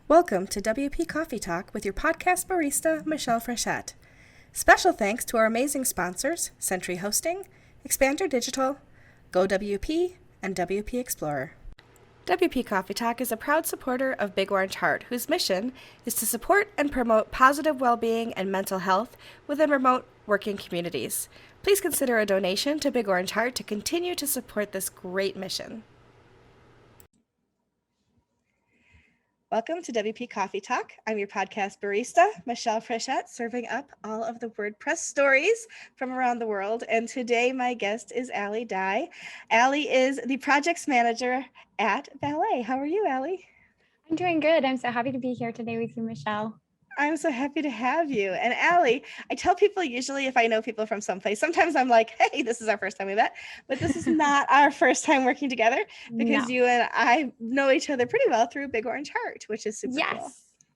Welcome to WP Coffee Talk with your podcast barista, Michelle Frechette. Special thanks to our amazing sponsors, Sentry Hosting, Expander Digital, GoWP, and WP Explorer. WP Coffee Talk is a proud supporter of Big Orange Heart, whose mission is to support and promote positive well-being and mental health within remote working communities. Please consider a donation to Big Orange Heart to continue to support this great mission. Welcome to WP Coffee Talk. I'm your podcast barista, Michelle Frechette, serving up all of the WordPress stories from around the world. And today my guest is Allie Dye. Allie is the projects manager at Ballet. How are you, Allie? I'm doing good. I'm so happy to be here today with you, Michelle. I'm so happy to have you. And Allie, I tell people usually if I know people from someplace, sometimes I'm like, hey, this is our first time we met, but this is not our first time working together because you and I know each other pretty well through Big Orange Heart, which is super cool.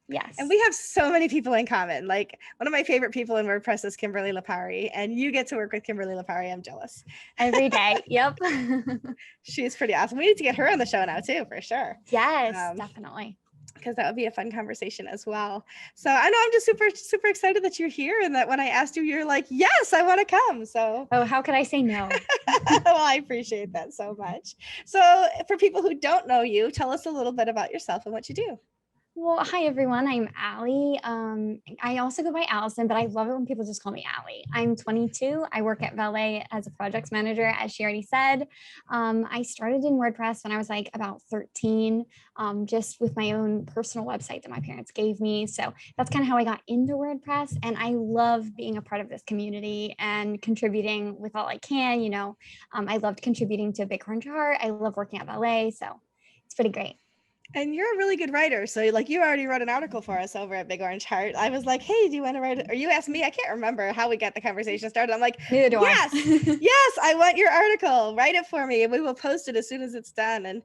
Yes. And we have so many people in common. Like one of my favorite people in WordPress is Kimberly Lapari, and you get to work with Kimberly Lapari. I'm jealous. Every day. Yep. She's pretty awesome. We need to get her on the show now too, for sure. Yes, definitely. Because that would be a fun conversation as well. So I know I'm just super excited that you're here and that when I asked you, you're like, yes, I want to come. So how could I say no? Well, I appreciate that so much. So for people who don't know you, tell us a little bit about yourself and what you do. Well, hi, everyone. I'm Allie. I also go by Allison, but I love it when people just call me Allie. I'm 22. I work at Valet as a projects manager, as she already said. I started in WordPress when I was like about 13, just with my own personal website that my parents gave me. So that's kind of how I got into WordPress. And I love being a part of this community and contributing with all I can. I loved contributing to Big Orange Heart. I love working at Valet. So it's pretty great. And you're a really good writer. So like you already wrote an article for us over at Big Orange Heart. I was like, hey, do you want to write it? Or you asked me, I can't remember how we got the conversation started. I'm like, yes, I want your article. Write it for me. And we will post it as soon as it's done. And,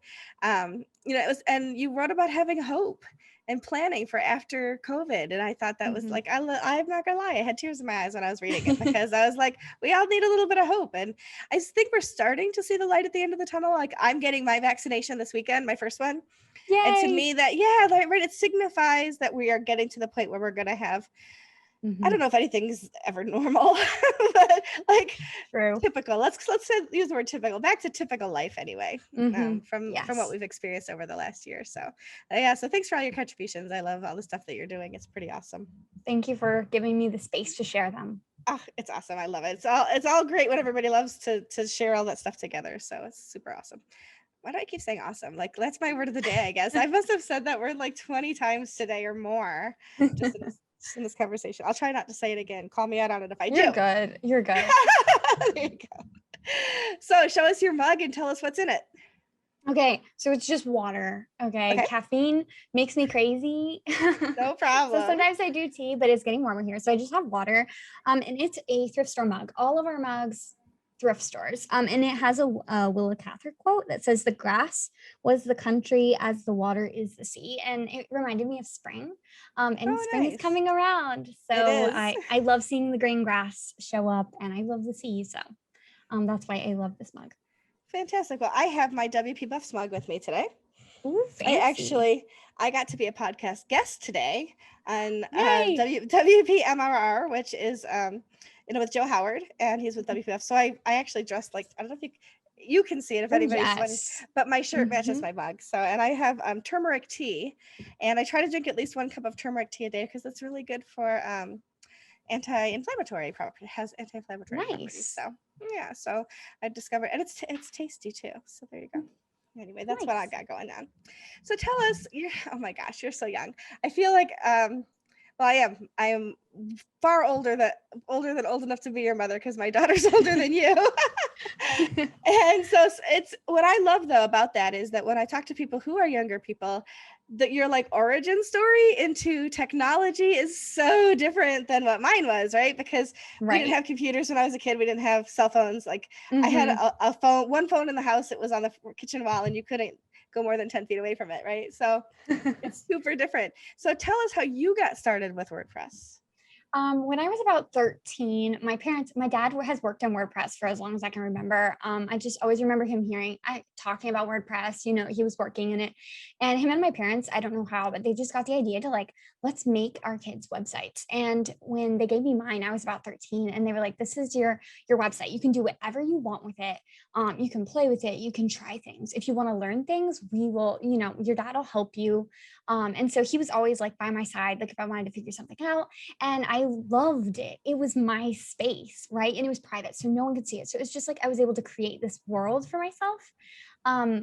it was, and you wrote about having hope and planning for after COVID. And I thought that was like, I'm not gonna lie, I had tears in my eyes when I was reading it because I was like, we all need a little bit of hope. And I think we're starting to see the light at the end of the tunnel. Like I'm getting my vaccination this weekend, my first one. Yay. And to me right, it signifies that we are getting to the point where we're gonna have, I don't know if anything's ever normal, but like typical. Let's use the word typical. Back to typical life anyway, from what we've experienced over the last year. So so thanks for all your contributions. I love all the stuff that you're doing. It's pretty awesome. Thank you for giving me the space to share them. Oh, it's awesome. I love it. It's all great when everybody loves to share all that stuff together. So it's super awesome. Why do I keep saying awesome? Like that's my word of the day, I guess. I must have said that word like 20 times today or more just in this conversation. I'll try not to say it again. Call me out on it if I do. You're good. There you go. So show us your mug and tell us what's in it. Okay, so it's just water. Okay. Caffeine makes me crazy. No problem. So sometimes I do tea, but it's getting warmer here, so I just have water. And it's a thrift store mug. All of our mugs, thrift stores. And it has a Willa Cather quote that says, "The grass was the country as the water is the sea." And it reminded me of spring. And spring is coming around. So I love seeing the green grass show up and I love the sea. So that's why I love this mug. Fantastic. Well, I have my WP Buffs mug with me today. Ooh, fancy. I got to be a podcast guest today on WP MRR, which is with Joe Howard, and he's with WPF. So I actually dressed like, I don't know if you can see it if anybody's but my shirt matches my mug. So, and I have turmeric tea, and I try to drink at least 1 cup of turmeric tea a day because it's really good for anti-inflammatory properties. It has anti-inflammatory properties. So yeah, so I discovered, and it's tasty too. So there you go. Anyway, that's what I got going on. So tell us, oh my gosh, you're so young. I feel like I am far older than old enough to be your mother because my daughter's older than you. And so it's what I love though about that is that when I talk to people who are younger people, that your like origin story into technology is so different than what mine was, right? Because we didn't have computers when I was a kid. We didn't have cell phones. Like I had a phone, one phone in the house that was on the kitchen wall and you couldn't go more than 10 feet away from it, right? So it's super different. So tell us how you got started with WordPress. When I was about 13, my dad has worked in WordPress for as long as I can remember. I just always remember him talking about WordPress, he was working in it, and him and my parents, I don't know how, but they just got the idea to like, let's make our kids websites. And when they gave me mine, I was about 13, and they were like, this is your website. You can do whatever you want with it. You can play with it. You can try things. If you want to learn things, we will, your dad will help you. And so he was always like by my side, like if I wanted to figure something out. And I loved it. It was my space, right? And it was private, so no one could see it. So it was just like I was able to create this world for myself,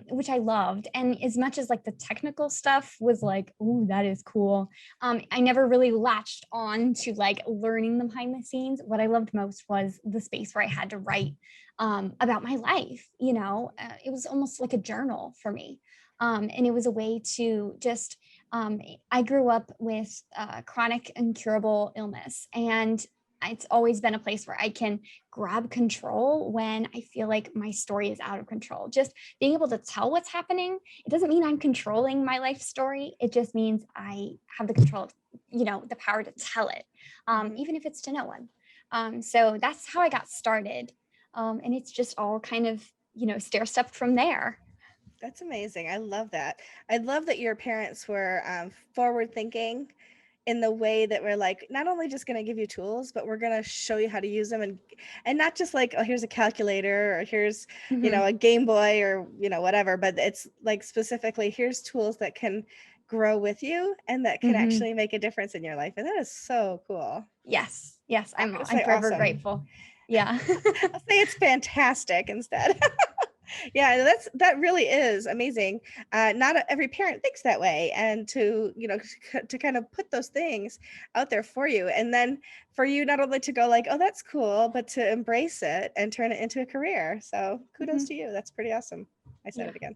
which I loved. And as much as like the technical stuff was like, oh, that is cool, I never really latched on to like learning the behind the scenes. What I loved most was the space where I had to write about my life. It was almost like a journal for me. And it was a way to just I grew up with chronic incurable illness, and it's always been a place where I can grab control when I feel like my story is out of control. Just being able to tell what's happening, it doesn't mean I'm controlling my life story. It just means I have the control, the power to tell it, even if it's to no one. So that's how I got started. And it's just all kind of, stair-stepped from there. That's amazing. I love that. I love that your parents were forward thinking in the way that we're like, not only just going to give you tools, but we're going to show you how to use them, and not just like, oh, here's a calculator, or here's, a Game Boy, or, whatever, but it's like specifically, here's tools that can grow with you and that can actually make a difference in your life. And that is so cool. Yes. I'm forever awesome. Grateful. Yeah. I'll say it's fantastic instead. Yeah, that really is amazing. Not every parent thinks that way, and to kind of put those things out there for you, and then for you not only to go like, oh, that's cool, but to embrace it and turn it into a career. So kudos to you. That's pretty awesome. I said it again.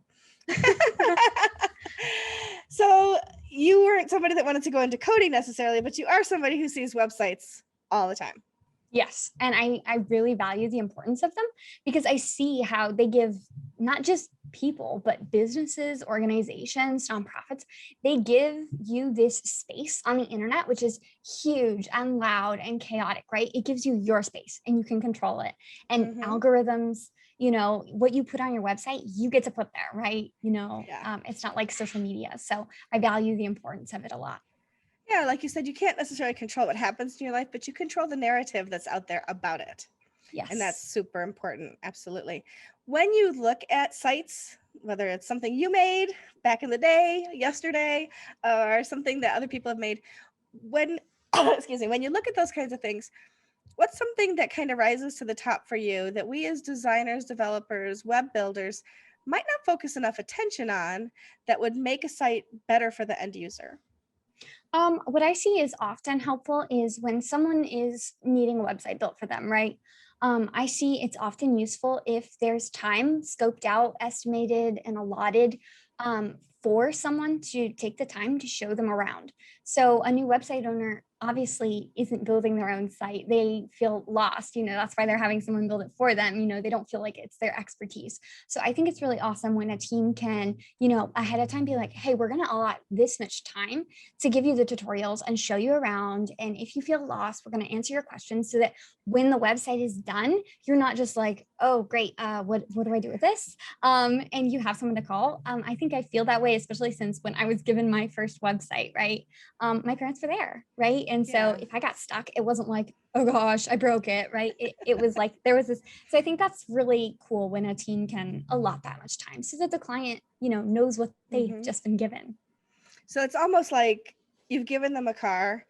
So you weren't somebody that wanted to go into coding necessarily, but you are somebody who sees websites all the time. Yes. And I really value the importance of them, because I see how they give not just people, but businesses, organizations, nonprofits, they give you this space on the internet, which is huge and loud and chaotic, right? It gives you your space and you can control it. And algorithms, what you put on your website, you get to put there, right? It's not like social media. So I value the importance of it a lot. Yeah, like you said, you can't necessarily control what happens in your life, but you control the narrative that's out there about it. Yes. And that's super important. Absolutely. When you look at sites, whether it's something you made back in the day, yesterday, or something that other people have made, when you look at those kinds of things, what's something that kind of rises to the top for you that we as designers, developers, web builders might not focus enough attention on that would make a site better for the end user? What I see is often helpful is when someone is needing a website built for them, right? I see it's often useful if there's time scoped out, estimated, and allotted for someone to take the time to show them around. So a new website owner obviously isn't building their own site. They feel lost, that's why they're having someone build it for them. They don't feel like it's their expertise. So I think it's really awesome when a team can, ahead of time be like, hey, we're going to allot this much time to give you the tutorials and show you around. And if you feel lost, we're going to answer your questions so that when the website is done, you're not just like, oh, great. What do I do with this? And you have someone to call. I think I feel that way, especially since when I was given my first website, right? My parents were there, right? And so if I got stuck, it wasn't like, oh gosh, I broke it, right? It was like, there was this. So I think that's really cool when a team can allot that much time so that the client, knows what they've just been given. So it's almost like you've given them a car.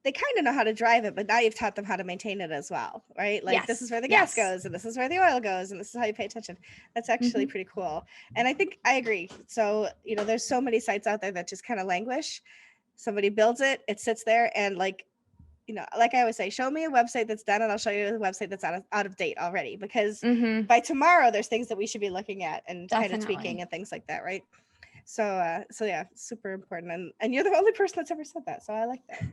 They kind of know how to drive it, but now you've taught them how to maintain it as well, right? Like this is where the gas goes, and this is where the oil goes, and this is how you pay attention. That's actually pretty cool. And I think I agree. So, there's so many sites out there that just kind of languish. Somebody builds it, it sits there, and like I always say, show me a website that's done and I'll show you a website that's out of date already, because by tomorrow there's things that we should be looking at and kind of tweaking and things like that, right? So yeah, super important. And you're the only person that's ever said that, so I like that.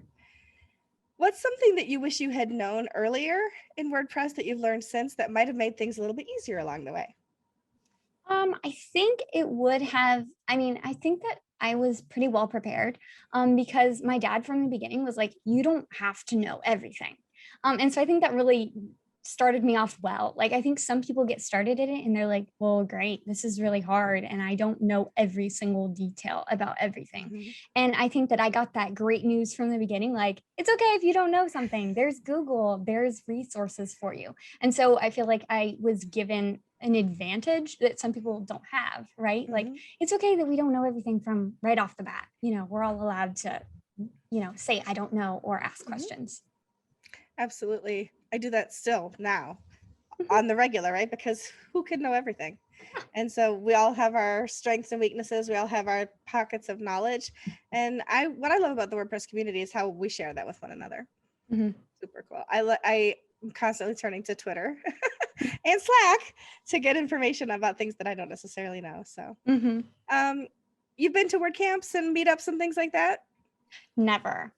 What's something that you wish you had known earlier in WordPress that you've learned since that might have made things a little bit easier along the way? I think it would have, I think that I was pretty well prepared because my dad from the beginning was like, you don't have to know everything. And so I think that really started me off well. Like, I think some people get started in it and they're like, well, great, this is really hard. And I don't know every single detail about everything. Mm-hmm. And I think that I got that great news from the beginning. Like, it's okay if you don't know something, there's Google, there's resources for you. And so I feel like I was given an advantage that some people don't have, right? Mm-hmm. Like, it's okay that we don't know everything from right off the bat. We're all allowed to, say, I don't know, or ask questions. Absolutely. I do that still now on the regular, right? Because who can know everything? And so we all have our strengths and weaknesses. We all have our pockets of knowledge. And what I love about the WordPress community is how we share that with one another. Mm-hmm. Super cool. I'm constantly turning to Twitter and Slack to get information about things that I don't necessarily know. So you've been to WordCamps and meetups and things like that? Never.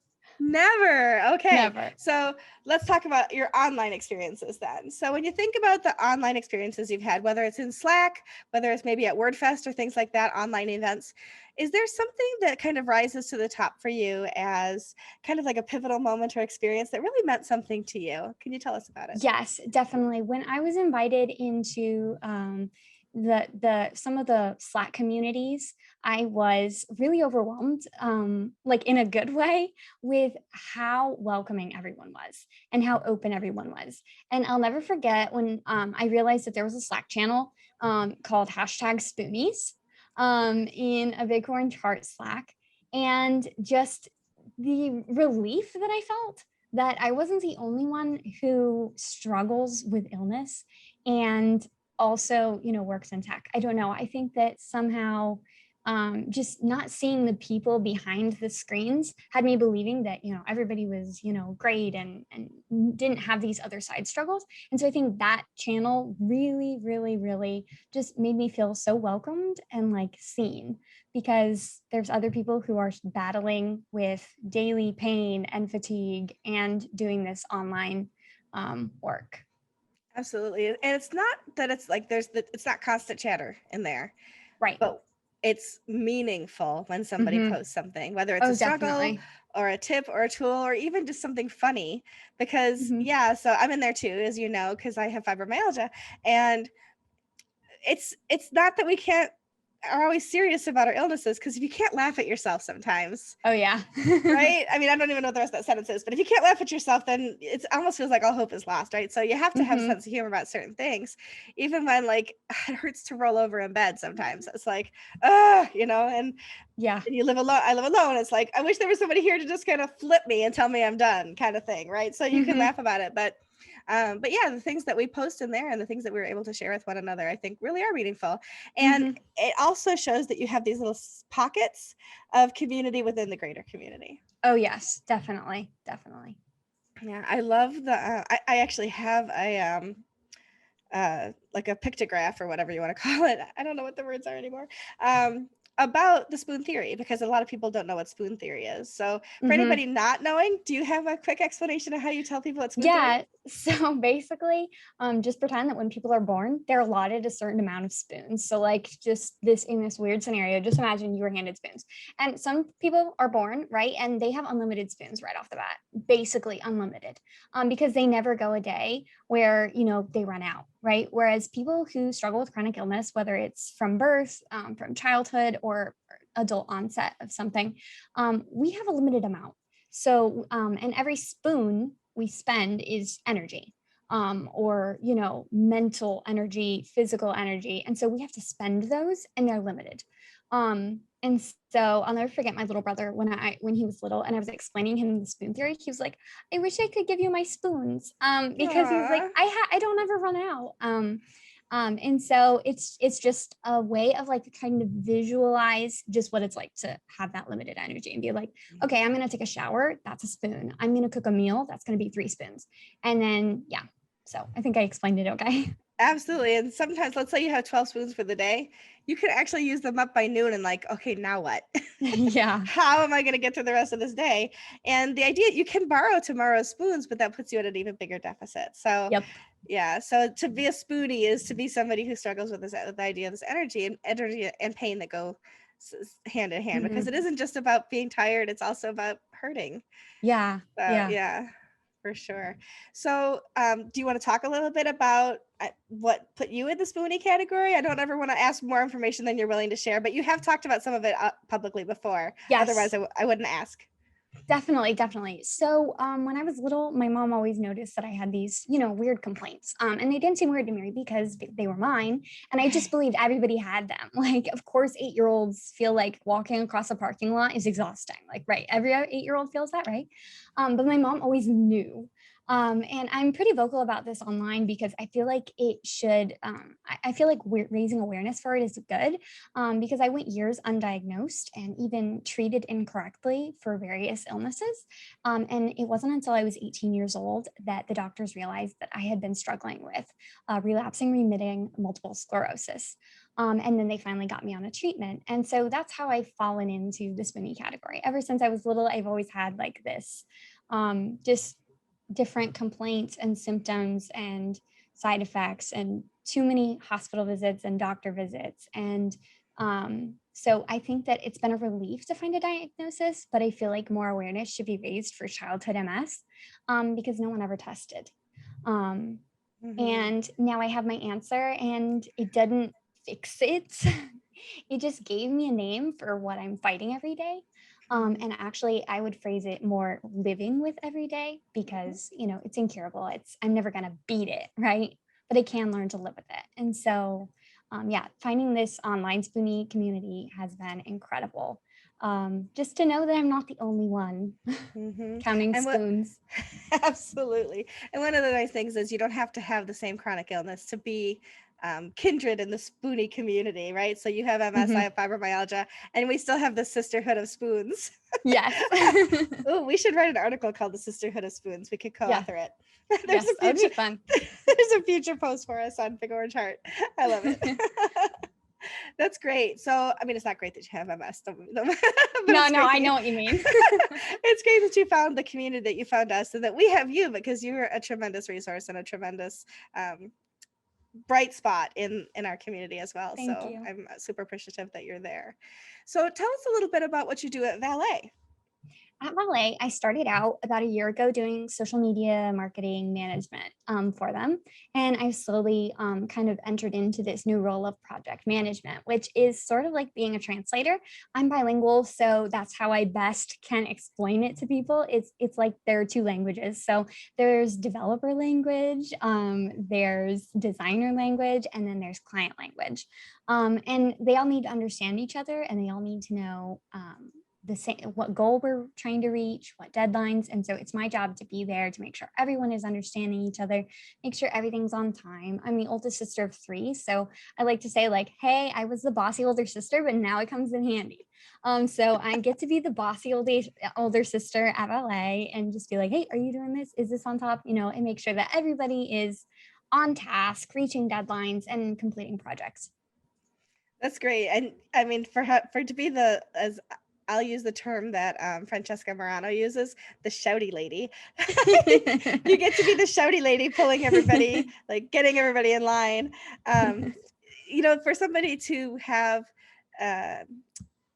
Okay. Never. So let's talk about your online experiences then. So when you think about the online experiences you've had, whether it's in Slack, whether it's maybe at WordFest or things like that, online events, is there something that kind of rises to the top for you as kind of like a pivotal moment or experience that really meant something to you? Can you tell us about it? Yes, definitely. When I was invited into the some of the Slack communities, I was really overwhelmed, like in a good way, with how welcoming everyone was and how open everyone was. And I'll never forget when I realized that there was a Slack channel called #Spoonies in a Bighorn Chart Slack, and just the relief that I felt that I wasn't the only one who struggles with illness and also, works in tech. I don't know. I think that somehow just not seeing the people behind the screens had me believing that, everybody was, great and didn't have these other side struggles. And so I think that channel really, really, really just made me feel so welcomed and like seen, because there's other people who are battling with daily pain and fatigue and doing this online work. Absolutely. And it's not that it's like it's not constant chatter in there. Right. But it's meaningful when somebody posts something, whether it's a struggle Definitely. or a tip or a tool or even just something funny. Because so I'm in there too, as you know, because I have fibromyalgia, and it's not that we are always serious about our illnesses, because if you can't laugh at yourself sometimes, yeah. right? I mean, I don't even know what the rest of that sentence is, but if you can't laugh at yourself, then it almost feels like all hope is lost, right? So you have to have a sense of humor about certain things, even when like it hurts to roll over in bed sometimes. It's like, and and you live alone. I live alone. It's like, I wish there was somebody here to just kind of flip me and tell me I'm done, kind of thing, right? So you can laugh about it, but yeah, the things that we post in there and the things that we were able to share with one another, I think really are meaningful. And it also shows that you have these little pockets of community within the greater community. Oh yes, definitely. Yeah, I love the I actually have a like a pictograph or whatever you want to call it. I don't know what the words are anymore. About the spoon theory, because a lot of people don't know what spoon theory is. So for anybody not knowing, do you have a quick explanation of how you tell people what spoon theory is? So basically, just pretend that when people are born, they're allotted a certain amount of spoons. So like just in this weird scenario, just imagine you were handed spoons. And some people are born, right? And they have unlimited spoons right off the bat, basically unlimited, because they never go a day where, they run out, right? Whereas people who struggle with chronic illness, whether it's from birth, from childhood, or adult onset of something, we have a limited amount. So, and every spoon we spend is energy, or, mental energy, physical energy. And so we have to spend those, and they're limited. And so I'll never forget my little brother when he was little and I was explaining him the spoon theory. He was like, I wish I could give you my spoons. Because he was like, I don't ever run out. And so it's just a way of like kind of visualize just what it's like to have that limited energy and be like, okay, I'm going to take a shower. That's a spoon. I'm going to cook a meal. That's going to be 3 spoons. And then, so I think I explained it okay. Absolutely. And sometimes, let's say you have 12 spoons for the day, you could actually use them up by noon and like, okay, now what? Yeah. How am I going to get through the rest of this day? And the idea, you can borrow tomorrow's spoons, but that puts you at an even bigger deficit. So yeah. So to be a spoonie is to be somebody who struggles with the idea of this energy and pain that go hand in hand, because it isn't just about being tired, it's also about hurting. Yeah. So Yeah. yeah, for sure. So do you want to talk a little bit about what put you in the Spoonie category? I don't ever want to ask more information than you're willing to share, but you have talked about some of it publicly before. Yes. Otherwise I wouldn't ask. Definitely. So when I was little, my mom always noticed that I had these, weird complaints. And they didn't seem weird to me because they were mine. And I just believed everybody had them. Like, of course, 8-year-olds feel like walking across a parking lot is exhausting. Like, right. Every 8-year-old feels that, right? But my mom always knew. And I'm pretty vocal about this online because I feel like it should, I feel like raising awareness for it is good, because I went years undiagnosed and even treated incorrectly for various illnesses. And it wasn't until I was 18 years old that the doctors realized that I had been struggling with relapsing remitting multiple sclerosis. And then they finally got me on a treatment. And so that's how I've fallen into the Spoonie category. Ever since I was little, I've always had like this just different complaints and symptoms and side effects and too many hospital visits and doctor visits. And so I think that it's been a relief to find a diagnosis, but I feel like more awareness should be raised for childhood MS, because no one ever tested. And now I have my answer, and it didn't fix it. It just gave me a name for what I'm fighting every day. And actually, I would phrase it more living with every day, because, it's incurable. I'm never going to beat it, right? But I can learn to live with it. And so, finding this online Spoonie community has been incredible. Just to know that I'm not the only one counting spoons. Absolutely. And one of the nice things is you don't have to have the same chronic illness to be kindred in the Spoonie community, right? So you have MS, I have fibromyalgia, and we still have the Sisterhood of Spoons. Yes. Oh, we should write an article called The Sisterhood of Spoons. We could co-author it. Yes, that would be fun. There's a future post for us on Big Orange Heart. I love it. That's great. So, I mean, it's not great that you have MS. No, I know what you mean. It's great that you found the community, that you found us, and that we have you, because you're a tremendous resource and a tremendous bright spot in our community as well. Thank you. I'm super appreciative that you're there. So tell us a little bit about what you do at Valet. At Valet, I started out about a year ago doing social media marketing management for them. And I slowly kind of entered into this new role of project management, which is sort of like being a translator. I'm bilingual, so that's how I best can explain it to people. It's like there are two languages. So there's developer language, there's designer language, and then there's client language. And they all need to understand each other, and they all need to know the same, what goal we're trying to reach, what deadlines. And so it's my job to be there to make sure everyone is understanding each other, make sure everything's on time. I'm the oldest sister of 3. So I like to say like, hey, I was the bossy older sister, but now it comes in handy. So I get to be the bossy older sister at Valet and just be like, hey, are you doing this? Is this on top? And make sure that everybody is on task, reaching deadlines and completing projects. That's great. And I mean, for it to be as I'll use the term that Francesca Morano uses, the shouty lady. You get to be the shouty lady, pulling everybody, like getting everybody in line. For somebody to have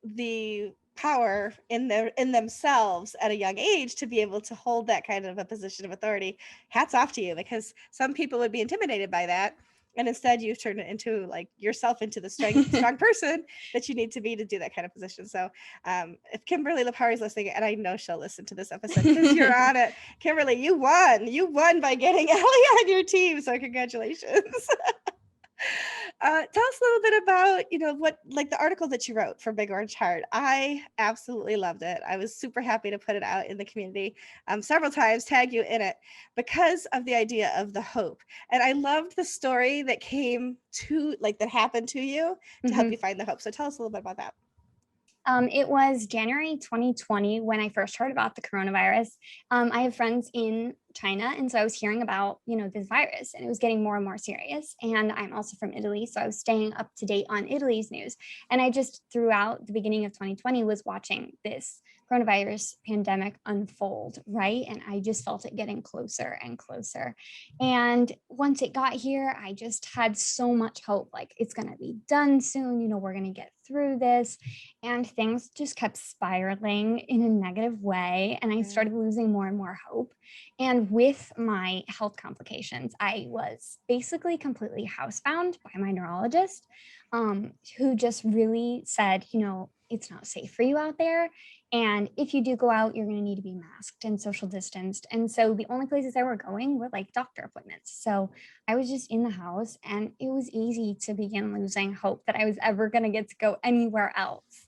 the power in themselves at a young age to be able to hold that kind of a position of authority, hats off to you, because some people would be intimidated by that. And instead you've turned it into like yourself into the strong person that you need to be to do that kind of position. So if Kimberly Lepari is listening, and I know she'll listen to this episode because you're on it, Kimberly, you won by getting Allie on your team. So congratulations. Tell us a little bit about, what, like the article that you wrote for Big Orange Heart. I absolutely loved it. I was super happy to put it out in the community several times, tag you in it, because of the idea of the hope. And I loved the story that that happened to you to help you find the hope. So tell us a little bit about that. It was January 2020 when I first heard about the coronavirus. I have friends in China, and so I was hearing about, this virus, and it was getting more and more serious. And I'm also from Italy, so I was staying up to date on Italy's news. And I just, throughout the beginning of 2020, was watching this coronavirus pandemic unfold, right? And I just felt it getting closer and closer. And once it got here, I just had so much hope, like it's going to be done soon. We're going to get through this. And things just kept spiraling in a negative way. And I started losing more and more hope. And with my health complications, I was basically completely housebound by my neurologist, who just really said, it's not safe for you out there. And if you do go out, you're going to need to be masked and social distanced. And so the only places I were going were like doctor appointments. So I was just in the house, and it was easy to begin losing hope that I was ever going to get to go anywhere else.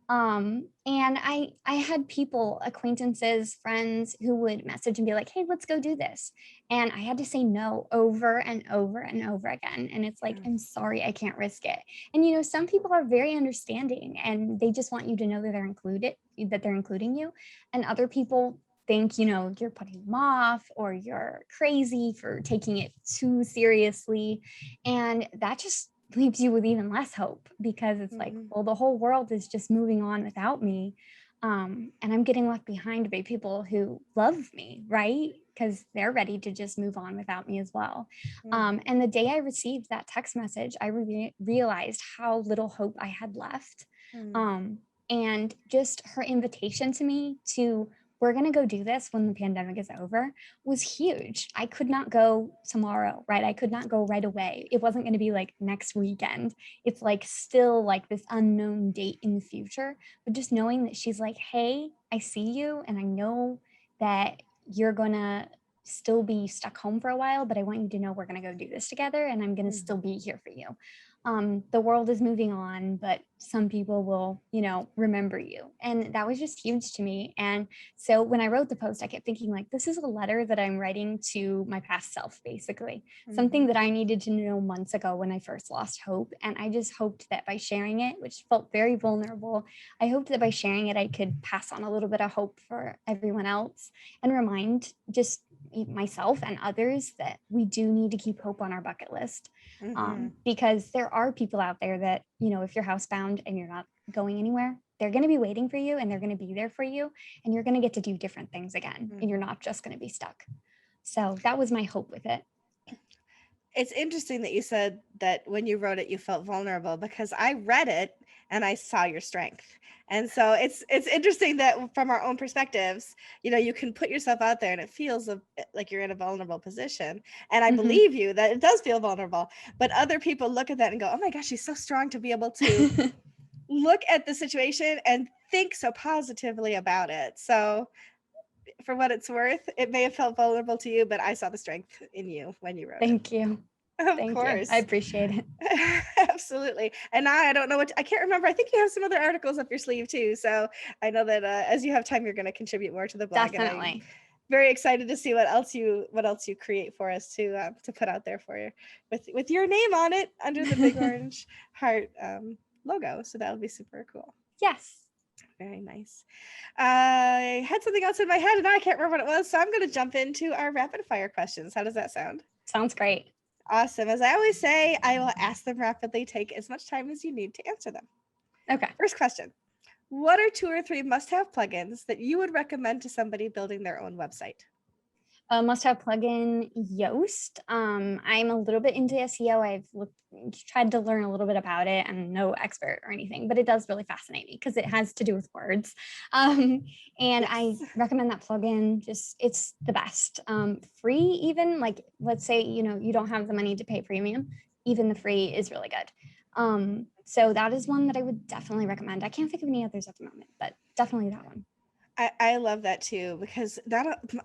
And I had people, acquaintances, friends who would message and be like, hey, let's go do this. And I had to say no over and over and over again. And it's like, I'm sorry, I can't risk it. And, some people are very understanding, and they just want you to know that that they're including you. And other people think, you're putting them off, or you're crazy for taking it too seriously. And that just leaves you with even less hope, because it's like, well, the whole world is just moving on without me. And I'm getting left behind by people who love me, right? Because they're ready to just move on without me as well. And the day I received that text message, I realized how little hope I had left. And just her invitation to me to, we're going to go do this when the pandemic is over, was huge. I could not go tomorrow, right? I could not go right away. It wasn't going to be like next weekend. It's like still like this unknown date in the future. But just knowing that she's like, hey, I see you, and I know that you're going to still be stuck home for a while, but I want you to know we're going to go do this together, and I'm going to still be here for you. The world is moving on, but some people will, remember you. And that was just huge to me. And so when I wrote the post, I kept thinking, like, this is a letter that I'm writing to my past self, basically, something that I needed to know months ago when I first lost hope. And I just hoped that by sharing it, which felt very vulnerable, I hoped that by sharing it, I could pass on a little bit of hope for everyone else, and remind just myself and others that we do need to keep hope on our bucket list. Because there are people out there that, if you're housebound and you're not going anywhere, they're going to be waiting for you, and they're going to be there for you, and you're going to get to do different things again, and you're not just going to be stuck. So that was my hope with it. It's interesting that you said that when you wrote it, you felt vulnerable, because I read it and I saw your strength. And so it's interesting that from our own perspectives, you can put yourself out there and it feels like you're in a vulnerable position. And I believe you that it does feel vulnerable, but other people look at that and go, oh my gosh, she's so strong to be able to look at the situation and think so positively about it. So for what it's worth, it may have felt vulnerable to you, but I saw the strength in you when you wrote Thank you. Of Thank course. you. I appreciate it. Absolutely. And now I don't know I can't remember. I think you have some other articles up your sleeve too. So I know that as you have time, you're going to contribute more to the blog. Definitely. And I'm very excited to see what else you create for us to put out there for you with your name on it under the big orange heart logo. So that'll be super cool. Yes. Very nice. I had something else in my head and now I can't remember what it was. So I'm going to jump into our rapid fire questions. How does that sound? Sounds great. Awesome. As I always say, I will ask them rapidly. Take as much time as you need to answer them. Okay. First question. What are 2 or 3 must-have plugins that you would recommend to somebody building their own website? Must-have plugin, Yoast. I'm a little bit into SEO. I've tried to learn a little bit about it. I'm no expert or anything, but it does really fascinate me because it has to do with words. And yes. I recommend that plugin. Just, it's the best. Free even, like, let's say, you don't have the money to pay premium, even the free is really good. So that is one that I would definitely recommend. I can't think of any others at the moment, but definitely that one. I love that too, because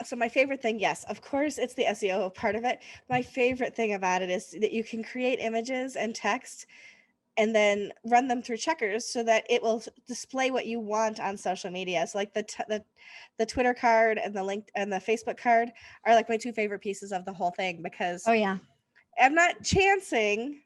so my favorite thing, yes, of course, it's the SEO part of it. My favorite thing about it is that you can create images and text and then run them through checkers so that it will display what you want on social media. So like the Twitter card and the link and the Facebook card are like my 2 favorite pieces of the whole thing, because oh yeah, I'm not chancing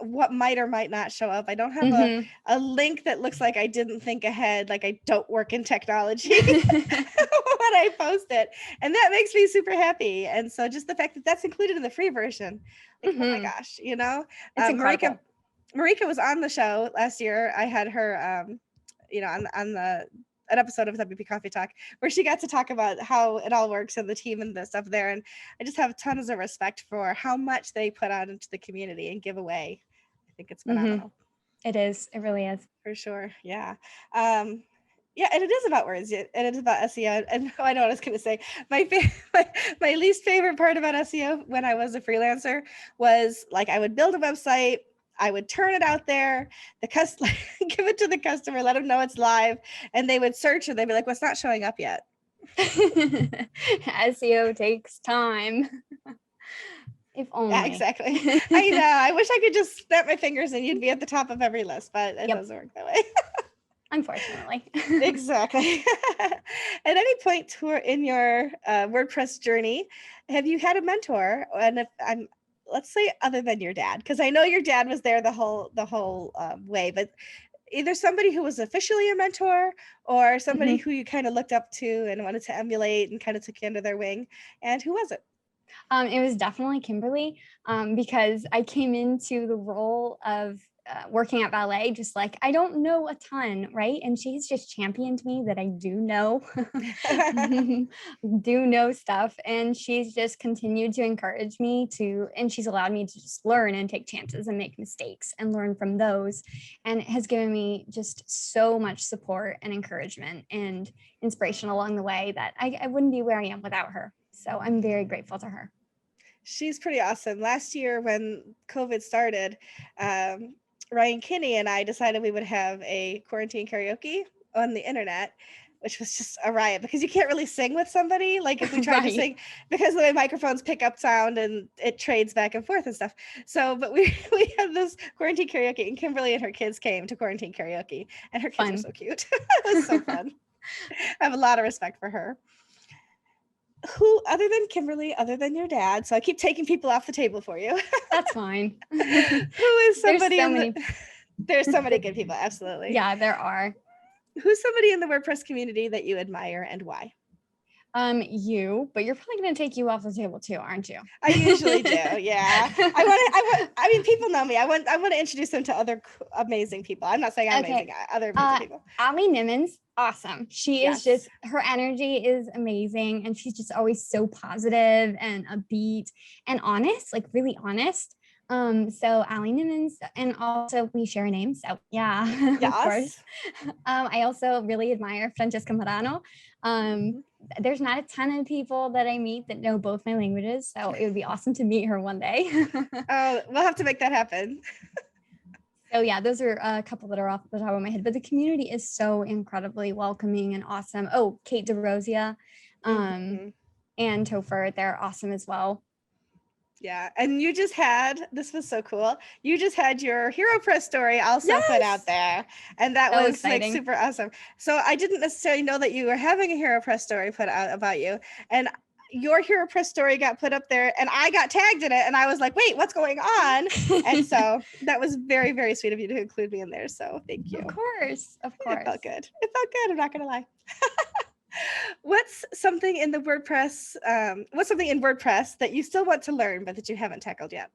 what might or might not show up. I don't have a link that looks like I didn't think ahead, like I don't work in technology when I post it. And that makes me super happy. And so just the fact that that's included in the free version, like, oh my gosh, it's incredible. Marika was on the show last year. I had her, on an episode of WP Coffee Talk where she got to talk about how it all works and the team and the stuff there. And I just have tons of respect for how much they put out into the community and give away. I think it's phenomenal. It is. It really is. For sure. Yeah. Yeah, and it is about words, and it is about SEO. And I know what I was going to say. My least favorite part about SEO when I was a freelancer was like I would build a website, I would turn it out there, give it to the customer, let them know it's live, and they would search and they'd be like, "Well, it's not showing up yet." SEO takes time. If only. Yeah, exactly. I know. I wish I could just snap my fingers and you'd be at the top of every list, but it doesn't work that way. Unfortunately. Exactly. At any point in your WordPress journey, have you had a mentor? And if let's say other than your dad, because I know your dad was there the whole way, but either somebody who was officially a mentor or somebody who you kind of looked up to and wanted to emulate and kind of took you under their wing. And who was it? It was definitely Kimberly, because I came into the role of working at Ballet, just like, I don't know a ton, right? And she's just championed me that I do know, do know stuff. And she's just continued to encourage me and she's allowed me to just learn and take chances and make mistakes and learn from those. And it has given me just so much support and encouragement and inspiration along the way that I wouldn't be where I am without her. So I'm very grateful to her. She's pretty awesome. Last year when COVID started, Ryan Kinney and I decided we would have a quarantine karaoke on the internet, which was just a riot because you can't really sing with somebody. Like if we tried to sing, because the way microphones pick up sound and it trades back and forth and stuff. So, but we had this quarantine karaoke, and Kimberly and her kids came to quarantine karaoke, and her kids were so cute. It was so fun. I have a lot of respect for her. Who, other than Kimberly, other than your dad, so I keep taking people off the table for you. That's fine. Who is somebody there's so many good people, absolutely. Yeah, there are. Who's somebody in the WordPress community that you admire and why? You, but you're probably going to take you off the table too, aren't you? I usually do. Yeah. I mean, people know me. I want to introduce them to other amazing people. I'm not saying I'm amazing. Other amazing people. Allie Nimmons, awesome. She is just, her energy is amazing. And she's just always so positive and upbeat and honest, like really honest. So Allie Nimmons, and also we share a name. So yeah, of course. I also really admire Francesca Marano. There's not a ton of people that I meet that know both my languages, so it would be awesome to meet her one day. We'll have to make that happen. So yeah, those are a couple that are off the top of my head, but the community is so incredibly welcoming and awesome. Oh, Kate DeRosia, and Topher, they're awesome as well. Yeah, and you just had, this was so cool, you just had your HeroPress story also put out there, and that was like super awesome. So I didn't necessarily know that you were having a HeroPress story put out about you, and your HeroPress story got put up there and I got tagged in it, and I was like, wait, what's going on? And so that was very, very sweet of you to include me in there, so thank you. Of course. It felt good. I'm not gonna lie. What's something in WordPress that you still want to learn but that you haven't tackled yet?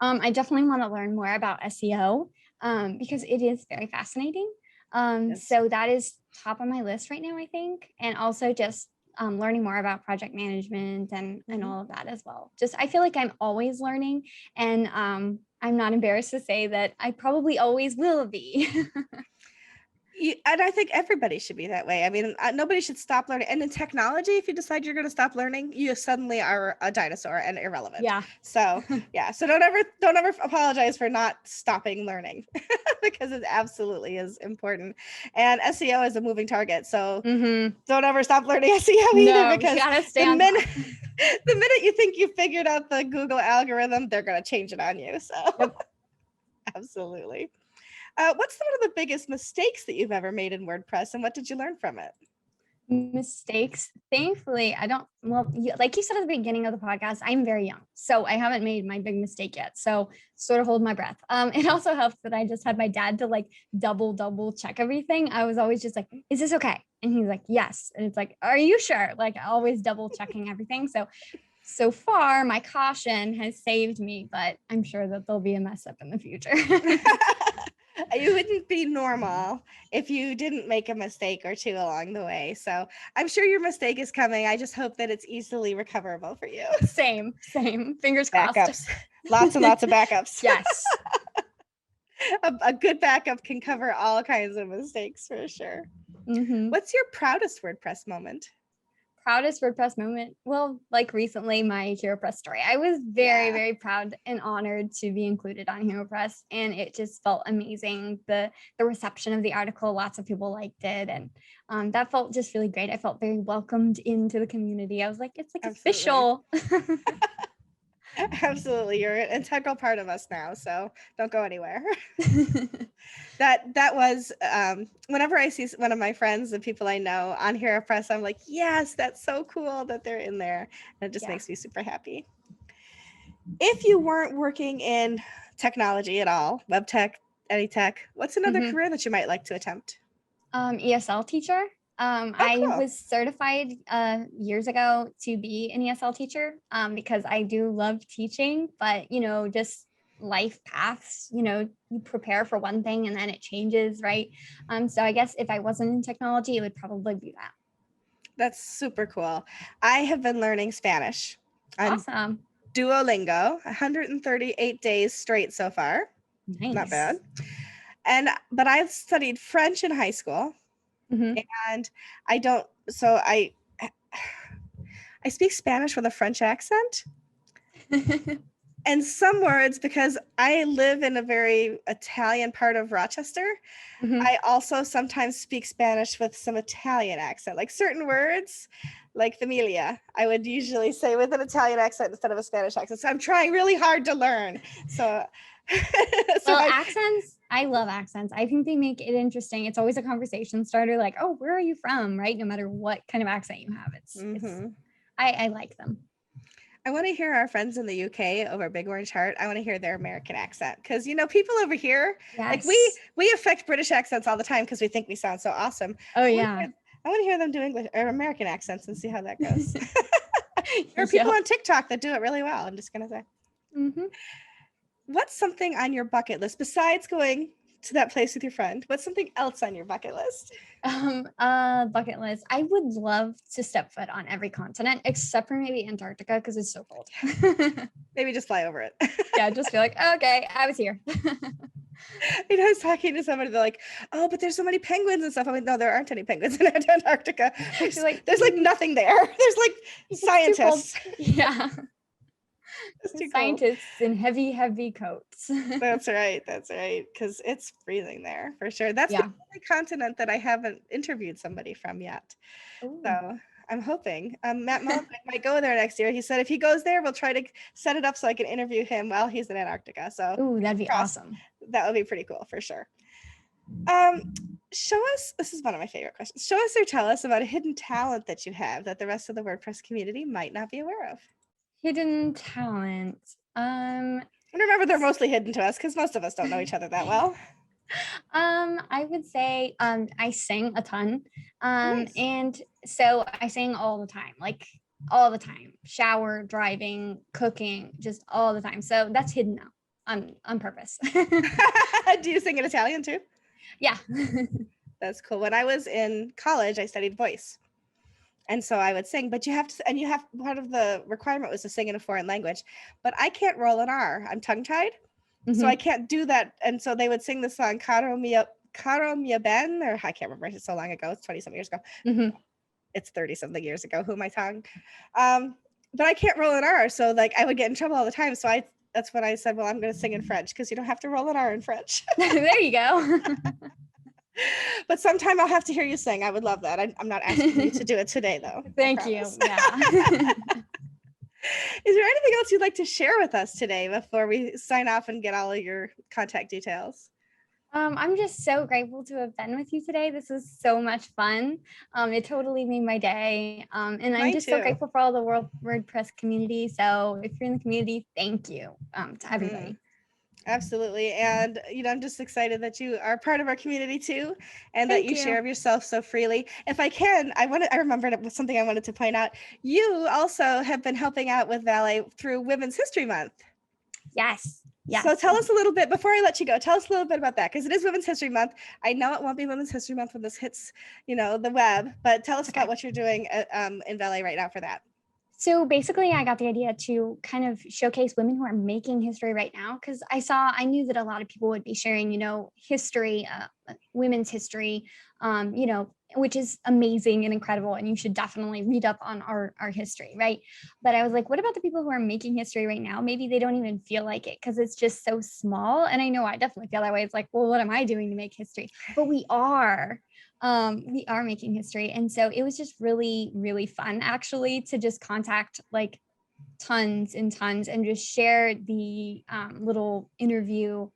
I definitely want to learn more about SEO because it is very fascinating. So that is top of my list right now, I think. And also just learning more about project management and all of that as well. Just, I feel like I'm always learning, and I'm not embarrassed to say that I probably always will be. And I think everybody should be that way. I mean, nobody should stop learning. And in technology, if you decide you're going to stop learning, you suddenly are a dinosaur and irrelevant. Yeah. So yeah. So don't ever apologize for not stopping learning because it absolutely is important. And SEO is a moving target. So don't ever stop learning SEO either, because the minute you think you figured out the Google algorithm, they're going to change it on you. So absolutely. What's one of the biggest mistakes that you've ever made in WordPress, and what did you learn from it? Mistakes, thankfully, like you said at the beginning of the podcast, I'm very young, so I haven't made my big mistake yet, so sort of hold my breath. It also helps that I just had my dad to like double check everything. I was always just like, is this okay? And he's like, yes. And it's like, are you sure? Like always double checking everything. So far my caution has saved me, but I'm sure that there'll be a mess up in the future. You wouldn't be normal if you didn't make a mistake or two along the way. So I'm sure your mistake is coming. I just hope that it's easily recoverable for you. Same. Fingers crossed. Backups. Lots and lots of backups. Yes. A good backup can cover all kinds of mistakes for sure. What's your proudest WordPress moment? Proudest WordPress moment? Well, like recently, my HeroPress story. I was very, very proud and honored to be included on HeroPress, and it just felt amazing. The reception of the article, lots of people liked it, and that felt just really great. I felt very welcomed into the community. I was like, it's like official. Absolutely, you're an integral part of us now, so don't go anywhere. that was whenever I see one of my friends, the people I know on HeroPress, I'm like, yes, that's so cool that they're in there, and it just makes me super happy. If you weren't working in technology at all, web tech, any tech, what's another career that you might like to attempt? ESL teacher. I was certified years ago to be an ESL teacher because I do love teaching, but just life paths, you prepare for one thing and then it changes, right? So I guess if I wasn't in technology, it would probably be that. That's super cool. I have been learning Spanish on Awesome. Duolingo, 138 days straight so far. Nice. Not bad. But I've studied French in high school, and I speak Spanish with a French accent. And some words, because I live in a very Italian part of Rochester, I also sometimes speak Spanish with some Italian accent, like certain words, like familia, I would usually say with an Italian accent instead of a Spanish accent. So I'm trying really hard to learn. So, accents, I love accents. I think they make it interesting. It's always a conversation starter, like, oh, where are you from? Right? No matter what kind of accent you have, I like them. I want to hear our friends in the UK over Big Orange Heart. I want to hear their American accent because, people over here, like we affect British accents all the time because we think we sound so awesome. Oh, yeah. I want to hear them do English or American accents and see how that goes. There are people on TikTok that do it really well. I'm just going to say. What's something on your bucket list besides going to that place with your friend? What's something else on your bucket list? Bucket list. I would love to step foot on every continent except for maybe Antarctica because it's so cold. Maybe just fly over it. Yeah, just be like, okay, I was here. I was talking to somebody, they're like, oh, but there's so many penguins and stuff. I'm like, no, there aren't any penguins in Antarctica. There's like nothing there. There's like scientists. Yeah. Scientists in heavy coats. That's right. Because it's freezing there for sure. That's the only continent that I haven't interviewed somebody from yet. Ooh. So I'm hoping Matt Mullen might go there next year. He said if he goes there, we'll try to set it up so I can interview him while he's in Antarctica. So that'd be awesome. That would be pretty cool for sure. Show us, this is one of my favorite questions. Show us or tell us about a hidden talent that you have that the rest of the WordPress community might not be aware of. Hidden talent. And remember, they're mostly hidden to us because most of us don't know each other that well. I would say I sing a ton. Nice. And so I sing all the time, like all the time. Shower, driving, cooking, just all the time. So that's hidden now on purpose. Do you sing in Italian too? Yeah. That's cool. When I was in college, I studied voice. And so I would sing, but part of the requirement was to sing in a foreign language, but I can't roll an R. I'm tongue tied. So I can't do that. And so they would sing the song Caro Mia Ben, or I can't remember. It's so long ago. It's 20-something years ago. It's 30-something years ago. Who am I tongue? But I can't roll an R. So like I would get in trouble all the time. So that's when I said, well, I'm going to sing in French because you don't have to roll an R in French. There you go. But sometime I'll have to hear you sing. I would love that. I'm not asking you to do it today, though. Thank you. Yeah. Is there anything else you'd like to share with us today before we sign off and get all of your contact details? I'm just so grateful to have been with you today. This was so much fun. It totally made my day. And I'm just so grateful for all the WordPress community. So if you're in the community, thank you to everybody. Absolutely. And, I'm just excited that you are part of our community too, and that you share of yourself so freely. If I can, I remembered it was something I wanted to point out. You also have been helping out with Valet through Women's History Month. Yes. Yeah. So tell us a little bit, before I let you go, tell us a little bit about that, because it is Women's History Month. I know it won't be Women's History Month when this hits, the web, but tell us about what you're doing in Valet right now for that. So basically, I got the idea to kind of showcase women who are making history right now, because I knew that a lot of people would be sharing, history, women's history, which is amazing and incredible. And you should definitely read up on our history, right? But I was like, what about the people who are making history right now? Maybe they don't even feel like it because it's just so small. And I know I definitely feel that way. It's like, well, what am I doing to make history? But we are making history. And so it was just really, really fun actually to just contact like tons and tons and just share the little interview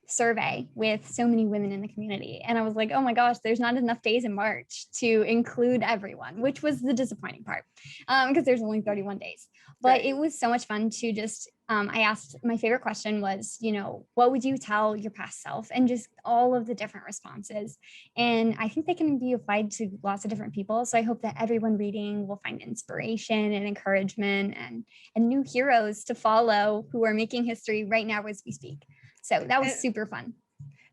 survey with so many women in the community. And I was like, oh my gosh, there's not enough days in March to include everyone, which was the disappointing part because there's only 31 days. But Right. it was so much fun to just, I asked, my favorite question was, what would you tell your past self? And just all of the different responses. And I think they can be applied to lots of different people. So I hope that everyone reading will find inspiration and encouragement and new heroes to follow who are making history right now as we speak. So that was super fun.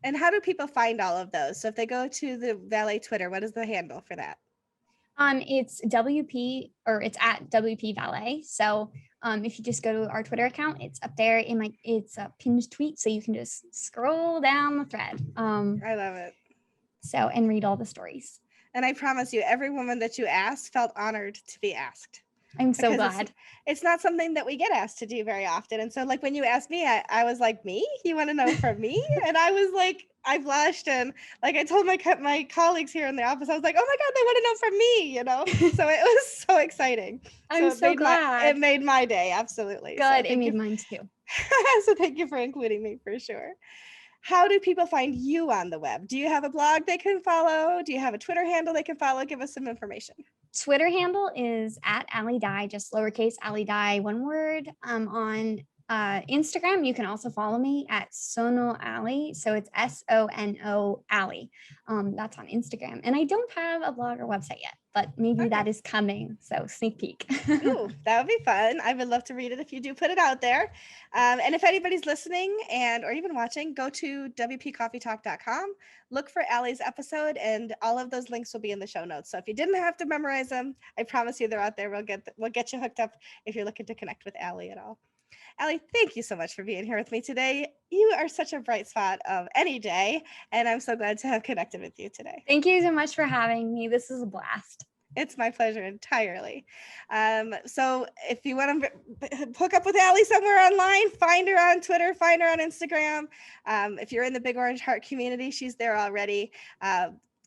And how do people find all of those? So if they go to the Valet Twitter, what is the handle for that? It's it's at WP Valet. So if you just go to our Twitter account, it's up there it's a pinned tweet. So you can just scroll down the thread. I love it. And read all the stories. And I promise you, every woman that you asked felt honored to be asked. I'm so glad. It's not something that we get asked to do very often. And so like when you asked me, I was like, me? You want to know from me? And I was like, I blushed. And like I told my colleagues here in the office, I was like, oh my God, they want to know from me, So it was so exciting. I'm so glad. It made my day. Absolutely. Good. It made mine too. So thank you for including me for sure. How do people find you on the web? Do you have a blog they can follow? Do you have a Twitter handle they can follow? Give us some information. Twitter handle is at Allie Dye, just lowercase Allie Dye, one word. On Instagram, you can also follow me at Sono Allie. So it's SONO Allie. That's on Instagram. And I don't have a blog or website yet, but maybe that is coming. So sneak peek. Ooh, that would be fun. I would love to read it if you do put it out there. And if anybody's listening or even watching, go to WPCoffeeTalk.com, look for Allie's episode, and all of those links will be in the show notes. So if you didn't have to memorize them, I promise you they're out there. We'll get you hooked up if you're looking to connect with Allie at all. Allie, thank you so much for being here with me today. You are such a bright spot of any day, and I'm so glad to have connected with you today. Thank you so much for having me. This is a blast. It's my pleasure entirely. So if you want to hook up with Allie somewhere online, find her on Twitter, find her on Instagram. If you're in the Big Orange Heart community, she's there already.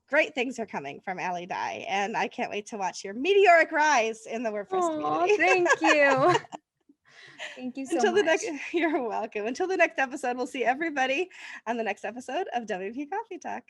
Great things are coming from Allie Dye, and I can't wait to watch your meteoric rise in the WordPress community. Thank you. Thank you so much. You're welcome. Until the next episode, we'll see everybody on the next episode of WP Coffee Talk.